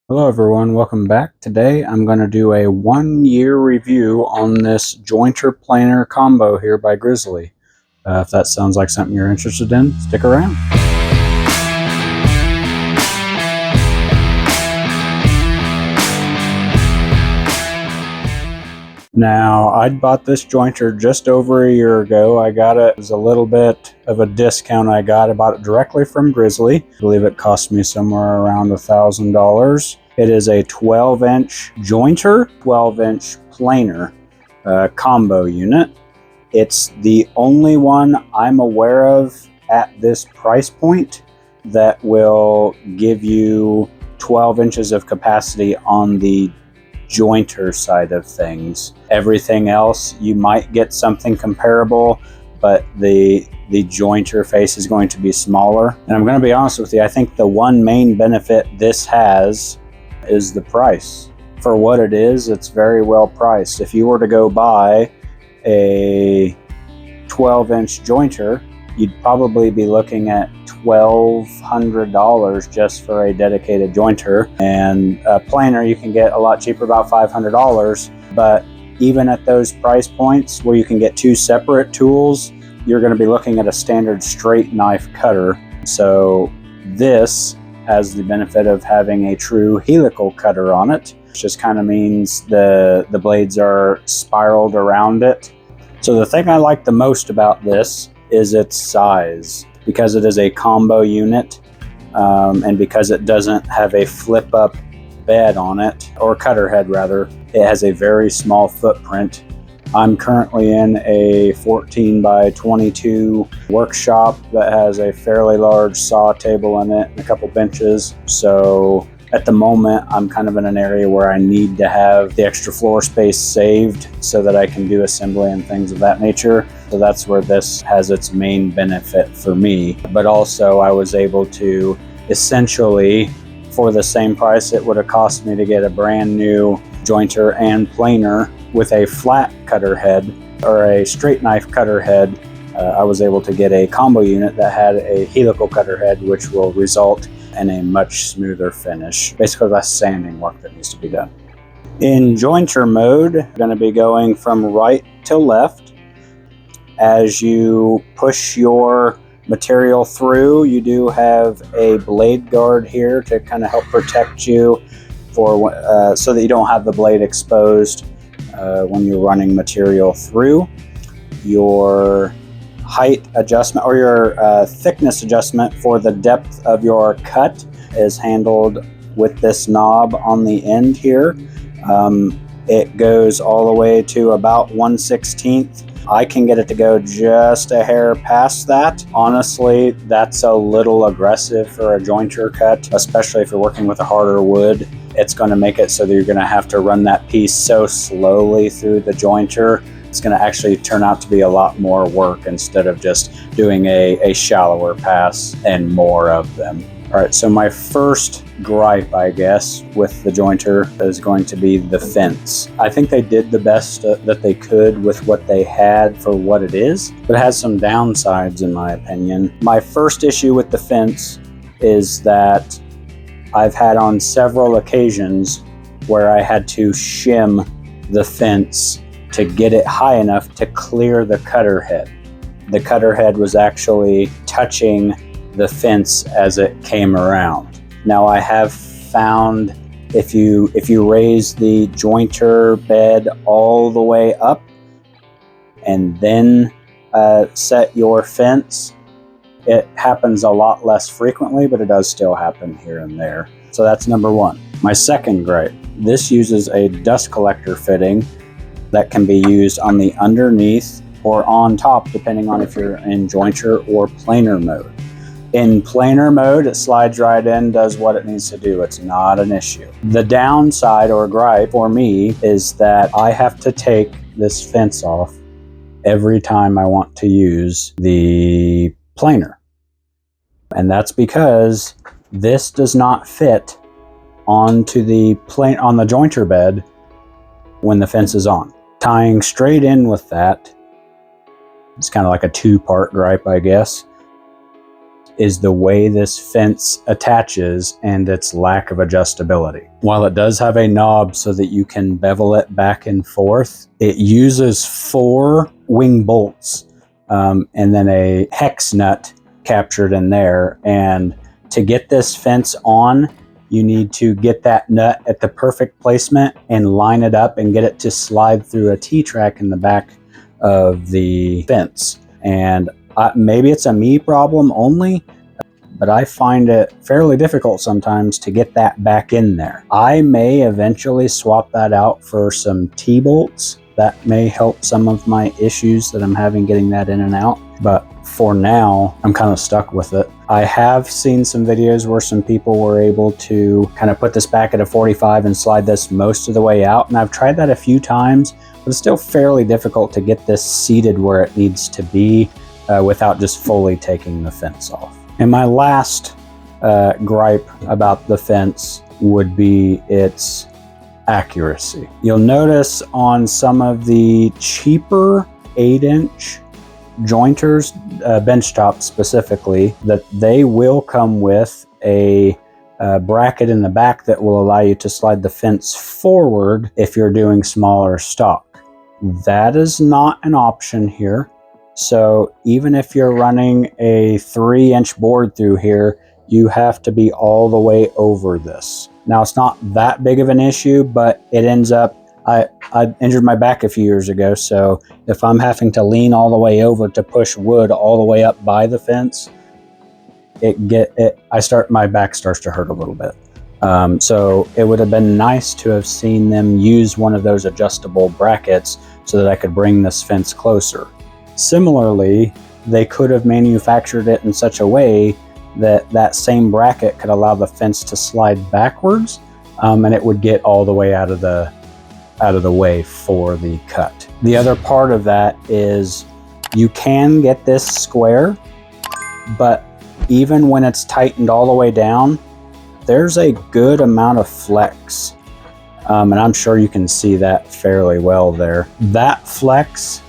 Hello everyone, welcome back. Today I'm going to do a 1-year review on this jointer planer combo here by Grizzly. If that sounds like something you're interested in, stick around. Now, I'd bought this jointer just over a year ago. I got it as a little bit of a discount. I bought it directly from Grizzly. I believe it cost me somewhere around $1,000. It is a 12-inch jointer, 12-inch planer combo unit. It's the only one I'm aware of at this price point that will give you 12 inches of capacity on the jointer side of things. Everything else, you might get something comparable, but the jointer face is going to be smaller. And I'm going to be honest with you, I think the one main benefit this has is the price. For what it is, it's very well priced. If you were to go buy a 12-inch jointer, you'd probably be looking at $1,200 just for a dedicated jointer. And a planer you can get a lot cheaper, about $500. But even at those price points where you can get two separate tools, you're going to be looking at a standard straight knife cutter. So this has the benefit of having a true helical cutter on it, which just kind of means the blades are spiraled around it. So the thing I like the most about this is its size. Because it is a combo unit, and because it doesn't have a flip-up bed on it, or cutter head rather, it has a very small footprint. I'm currently in a 14 by 22 workshop that has a fairly large saw table in it and a couple benches. So at the moment, I'm kind of in an area where I need to have the extra floor space saved so that I can do assembly and things of that nature. So that's where this has its main benefit for me. But also I was able to essentially, for the same price it would have cost me to get a brand new jointer and planer with a flat cutter head or a straight knife cutter head, I was able to get a combo unit that had a helical cutter head, which will result in a much smoother finish. Basically less sanding work that needs to be done. In jointer mode, I'm going to be going from right to left. As you push your material through, you do have a blade guard here to kind of help protect you for so that you don't have the blade exposed when you're running material through. Your height adjustment or your thickness adjustment for the depth of your cut is handled with this knob on the end here. It goes all the way to about 1/16. I can get it to go just a hair past that. Honestly, that's a little aggressive for a jointer cut, especially if you're working with a harder wood. It's going to make it so that you're going to have to run that piece so slowly through the jointer. It's going to actually turn out to be a lot more work instead of just doing a shallower pass and more of them. All right, so my first gripe, I guess, with the jointer is going to be the fence. I think they did the best that they could with what they had for what it is, but it has some downsides in my opinion. My first issue with the fence is that I've had on several occasions where I had to shim the fence to get it high enough to clear the cutter head. The cutter head was actually touching the fence as it came around. Now I have found if you raise the jointer bed all the way up and then set your fence, it happens a lot less frequently, but it does still happen here and there. So that's number one. My second gripe, this uses a dust collector fitting that can be used on the underneath or on top, depending on if you're in jointer or planer mode. In planer mode, it slides right in, does what it needs to do. It's not an issue. The downside or gripe for me is that I have to take this fence off every time I want to use the planer. And that's because this does not fit onto the on the jointer bed when the fence is on. Tying straight in with that, it's kind of like a two-part gripe, I guess. is the way this fence attaches and its lack of adjustability. While it does have a knob so that you can bevel it back and forth, it uses 4 wing bolts and then a hex nut captured in there. And to get this fence on, you need to get that nut at the perfect placement and line it up and get it to slide through a T-track in the back of the fence. And maybe it's a me problem only, but I find it fairly difficult sometimes to get that back in there. I may eventually swap that out for some T-bolts. That may help some of my issues that I'm having getting that in and out. But for now, I'm kind of stuck with it. I have seen some videos where some people were able to kind of put this back at a 45 and slide this most of the way out. And I've tried that a few times, but it's still fairly difficult to get this seated where it needs to be without just fully taking the fence off. And my last gripe about the fence would be its accuracy. You'll notice on some of the cheaper 8-inch jointers, benchtop specifically, that they will come with a bracket in the back that will allow you to slide the fence forward if you're doing smaller stock. That is not an option here. So even if you're running a 3-inch board through here, you have to be all the way over this. Now, it's not that big of an issue, but it ends up, I injured my back a few years ago, so if I'm having to lean all the way over to push wood all the way up by the fence, my back starts to hurt a little bit. So it would have been nice to have seen them use one of those adjustable brackets so that I could bring this fence closer. Similarly, they could have manufactured it in such a way that that same bracket could allow the fence to slide backwards, and it would get all the way out of the way for the cut. The other part of that is you can get this square, but even when it's tightened all the way down, there's a good amount of flex, and I'm sure you can see that fairly well there. That flex,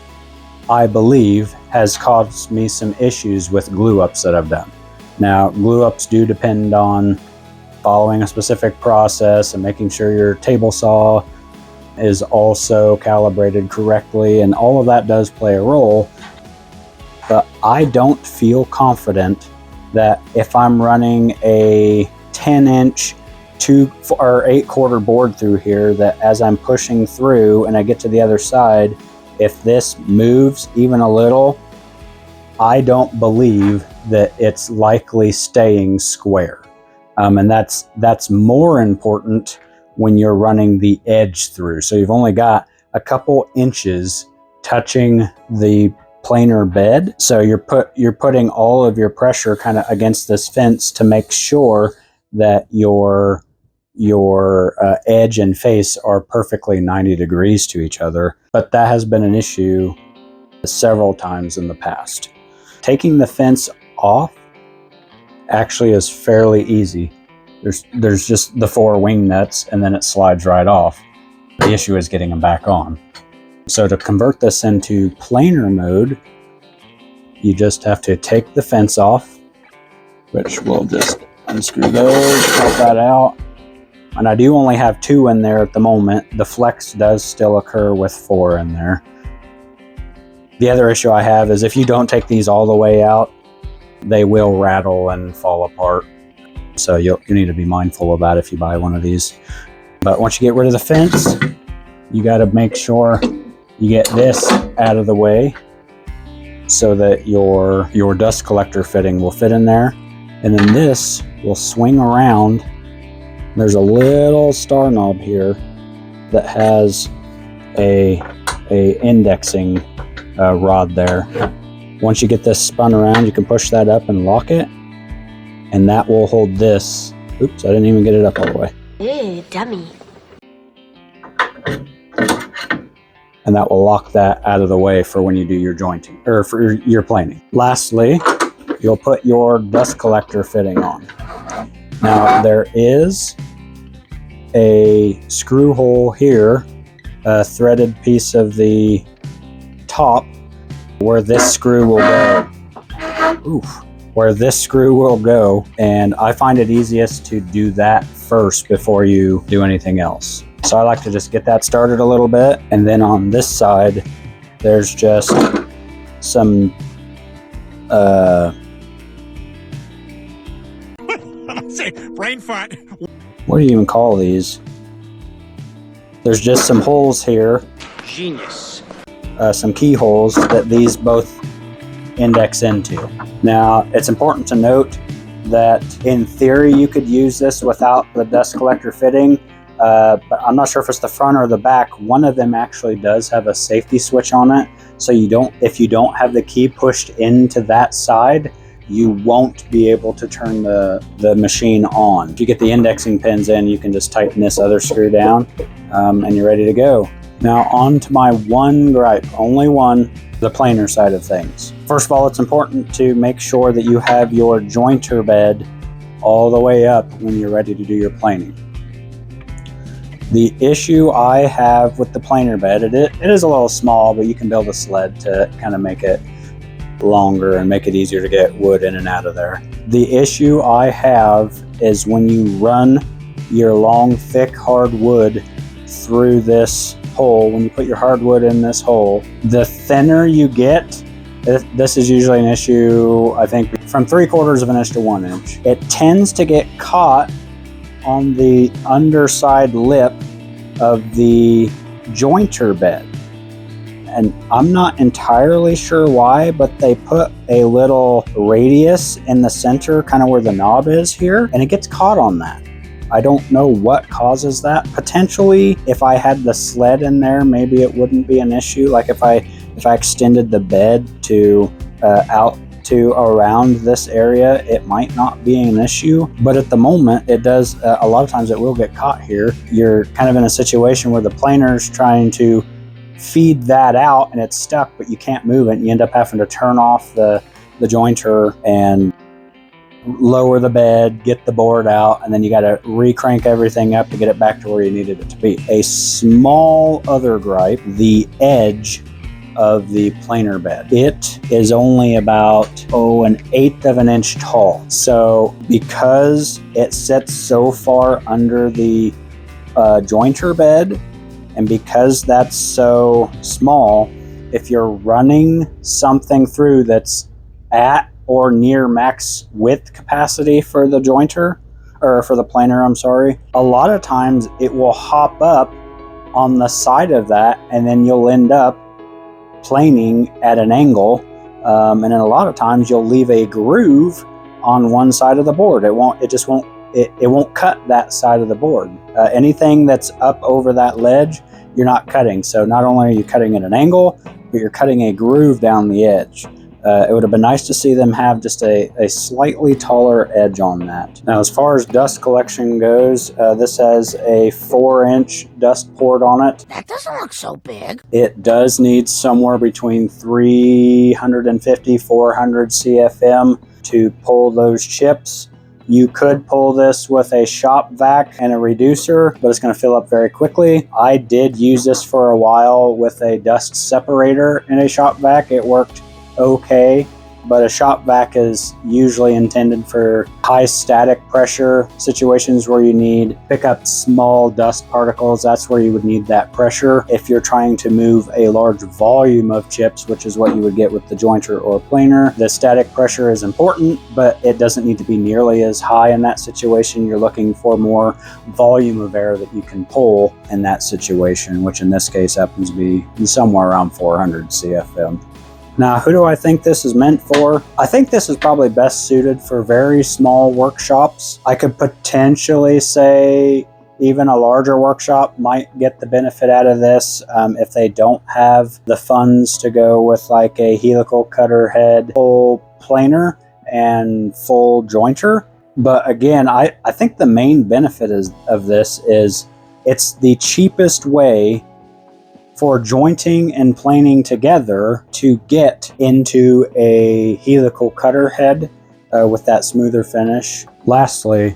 I believe, has caused me some issues with glue ups that I've done. Now, glue ups do depend on following a specific process and making sure your table saw is also calibrated correctly, and all of that does play a role. But I don't feel confident that if I'm running a 10-inch 2 or 8-quarter board through here, that as I'm pushing through and I get to the other side, if this moves even a little, I don't believe that it's likely staying square. And that's more important when you're running the edge through. So you've only got a couple inches touching the planer bed. So you're putting all of your pressure kind of against this fence to make sure that your edge and face are perfectly 90 degrees to each other. But that has been an issue several times in the past. Taking the fence off actually is fairly easy. There's just the 4 wing nuts and then it slides right off. The issue is getting them back on. So to convert this into planer mode, you just have to take the fence off, which we'll just unscrew those, pop that out. And I do only have 2 in there at the moment. The flex does still occur with 4 in there. The other issue I have is if you don't take these all the way out, they will rattle and fall apart. So you need to be mindful of that if you buy one of these. But once you get rid of the fence, you got to make sure you get this out of the way so that your dust collector fitting will fit in there. And then this will swing around. There's a little star knob here that has a indexing rod there. Once you get this spun around, you can push that up and lock it, and that will hold this. Oops, I didn't even get it up all the way. Ew, dummy. And that will lock that out of the way for when you do your jointing, or for your planing. Lastly, you'll put your dust collector fitting on. Now, there is a screw hole here, a threaded piece of the top where this screw will go. Oof. where this screw will go, and I find it easiest to do that first before you do anything else. So I like to just get that started a little bit, and then on this side there's just some brain fart. What do you even call these? There's just some holes here. Genius. Some keyholes that these both index into. Now, it's important to note that in theory you could use this without the dust collector fitting, but I'm not sure if it's the front or the back. One of them actually does have a safety switch on it, so if you don't have the key pushed into that side, you won't be able to turn the machine on. If you get the indexing pins in, you can just tighten this other screw down, and you're ready to go. Now on to my one gripe, only one, the planer side of things. First of all, it's important to make sure that you have your jointer bed all the way up when you're ready to do your planing. The issue I have with the planer bed, it is a little small, but you can build a sled to kind of make it longer and make it easier to get wood in and out of there. The issue I have is when you run your long, thick hardwood through this hole, when you put your hardwood in this hole, the thinner you get, this is usually an issue, I think, from 3/4 of an inch to 1 inch. It tends to get caught on the underside lip of the jointer bed. And I'm not entirely sure why, but they put a little radius in the center, kind of where the knob is here, and it gets caught on that. I don't know what causes that. Potentially, if I had the sled in there, maybe it wouldn't be an issue. Like if I extended the bed to out to around this area, it might not be an issue. But at the moment, it does. A lot of times, it will get caught here. You're kind of in a situation where the planer's trying to feed that out, and it's stuck, but you can't move it. And you end up having to turn off the jointer and lower the bed, get the board out, and then you got to re-crank everything up to get it back to where you needed it to be. A small other gripe, the edge of the planer bed. It is only about 1/8 of an inch tall. So because it sits so far under the jointer bed, and because that's so small, if you're running something through that's at or near max width capacity for the jointer, or for the planer, I'm sorry, a lot of times it will hop up on the side of that, and then you'll end up planing at an angle, and then a lot of times you'll leave a groove on one side of the board. It won't cut that side of the board. Anything that's up over that ledge, you're not cutting. So not only are you cutting at an angle, but you're cutting a groove down the edge. It would have been nice to see them have just a slightly taller edge on that. Now, as far as dust collection goes, this has a 4-inch dust port on it. That doesn't look so big. It does need somewhere between 350, 400 CFM to pull those chips. You could pull this with a shop vac and a reducer, but it's going to fill up very quickly. I did use this for a while with a dust separator in a shop vac. It worked okay, but a shop vac is usually intended for high static pressure situations where you need pick up small dust particles. That's where you would need that pressure. If you're trying to move a large volume of chips, which is what you would get with the jointer or planer, the static pressure is important, but it doesn't need to be nearly as high in that situation. You're looking for more volume of air that you can pull in that situation, which in this case happens to be somewhere around 400 CFM. Now, who do I think this is meant for? I think this is probably best suited for very small workshops. I could potentially say even a larger workshop might get the benefit out of this if they don't have the funds to go with like a helical cutter head, full planer, and full jointer. But again, I think the main benefit of this is it's the cheapest way for jointing and planing together to get into a helical cutter head with that smoother finish. Lastly,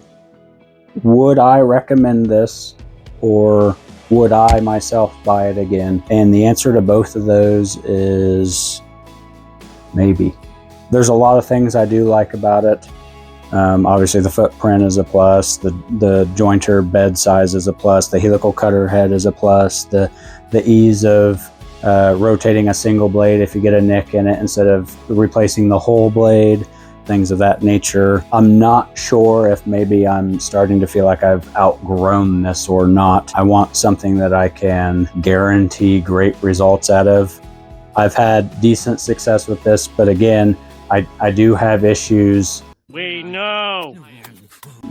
would I recommend this, or would I myself buy it again? And the answer to both of those is maybe. There's a lot of things I do like about it. Obviously the footprint is a plus, the jointer bed size is a plus, the helical cutter head is a plus, the ease of rotating a single blade if you get a nick in it instead of replacing the whole blade, things of that nature. I'm not sure if maybe I'm starting to feel like I've outgrown this or not. I want something that I can guarantee great results out of. I've had decent success with this, but again, I do have issues. We know.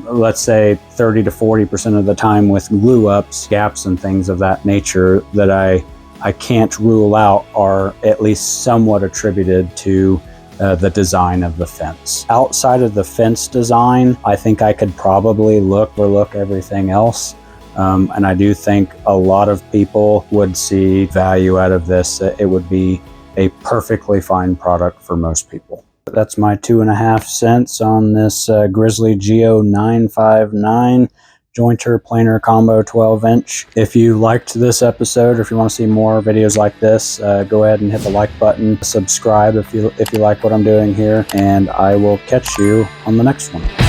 Let's say 30 to 40% of the time with glue ups, gaps and things of that nature that I can't rule out are at least somewhat attributed to the design of the fence. Outside of the fence design, I think I could probably overlook everything else. And I do think a lot of people would see value out of this. It would be a perfectly fine product for most people. That's my 2.5 cents on this Grizzly G0959 jointer planer combo 12-inch. If you liked this episode, or if you want to see more videos like this, go ahead and hit the like button, subscribe if you like what I'm doing here, and I will catch you on the next one.